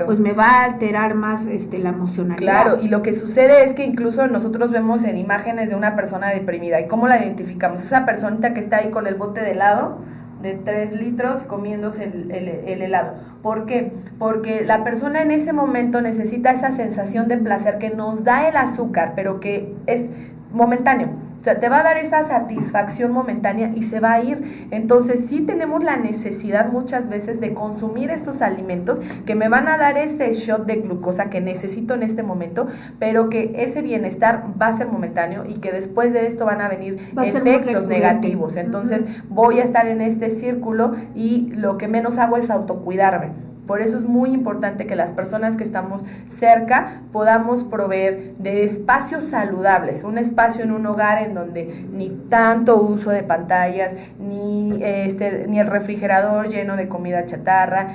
pues me va a alterar más la emocionalidad. Claro, y lo que sucede es que incluso nosotros vemos en imágenes de una persona deprimida, ¿y cómo la identificamos? Esa personita que está ahí con el bote de helado de 3 litros comiéndose el helado. ¿Por qué? Porque la persona en ese momento necesita esa sensación de placer que nos da el azúcar, pero que es momentáneo. O sea, te va a dar esa satisfacción momentánea y se va a ir. Entonces, sí tenemos la necesidad muchas veces de consumir estos alimentos que me van a dar ese shot de glucosa que necesito en este momento, pero que ese bienestar va a ser momentáneo y que después de esto van a venir efectos negativos. Entonces, voy a estar en este círculo y lo que menos hago es autocuidarme. Por eso es muy importante que las personas que estamos cerca podamos proveer de espacios saludables, un espacio en un hogar en donde ni tanto uso de pantallas, ni el refrigerador lleno de comida chatarra.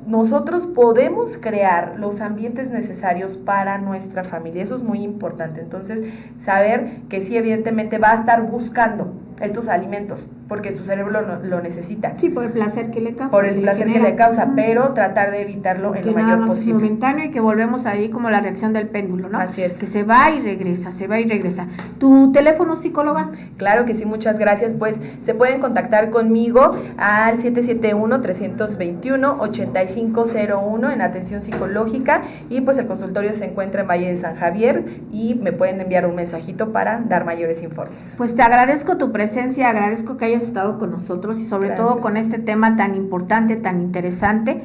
Nosotros podemos crear los ambientes necesarios para nuestra familia, eso es muy importante. Entonces, saber que sí, evidentemente va a estar buscando estos alimentos, porque su cerebro lo necesita. Sí, por el placer que le causa. Por el placer que le causa, pero tratar de evitarlo en lo mayor posible. Es momentáneo y que volvemos ahí como la reacción del péndulo, ¿no? Así es. Que se va y regresa, se va y regresa. ¿Tu teléfono, psicóloga? Claro que sí, muchas gracias. Pues se pueden contactar conmigo al 771-321-8501 en atención psicológica, y pues el consultorio se encuentra en Valle de San Javier y me pueden enviar un mensajito para dar mayores informes. Pues te agradezco tu presencia, agradezco que hayas estado con nosotros y sobre todo con este tema tan importante, tan interesante.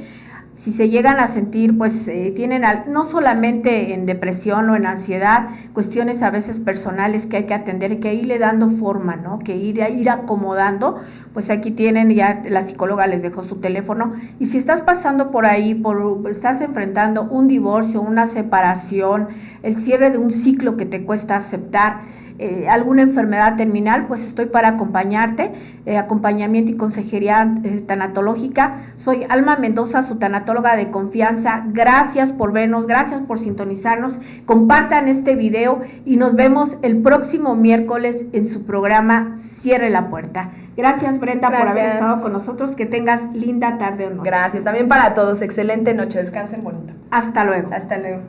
Si se llegan a sentir, pues tienen no solamente en depresión o en ansiedad, cuestiones a veces personales que hay que atender y que irle dando forma, ¿no? Que ir acomodando, pues aquí tienen, ya la psicóloga les dejó su teléfono. Y si estás pasando por ahí, estás enfrentando un divorcio, una separación, el cierre de un ciclo que te cuesta aceptar, alguna enfermedad terminal, pues estoy para acompañarte, acompañamiento y consejería tanatológica. Soy Alma Mendoza, su tanatóloga de confianza. Gracias por vernos, gracias por sintonizarnos. Compartan este video y nos vemos el próximo miércoles en su programa Cierre la Puerta. Gracias, Brenda, por haber estado con nosotros. Que tengas linda tarde o noche. Gracias, también para todos. Excelente noche. Descansen bonito. Hasta luego. Hasta luego.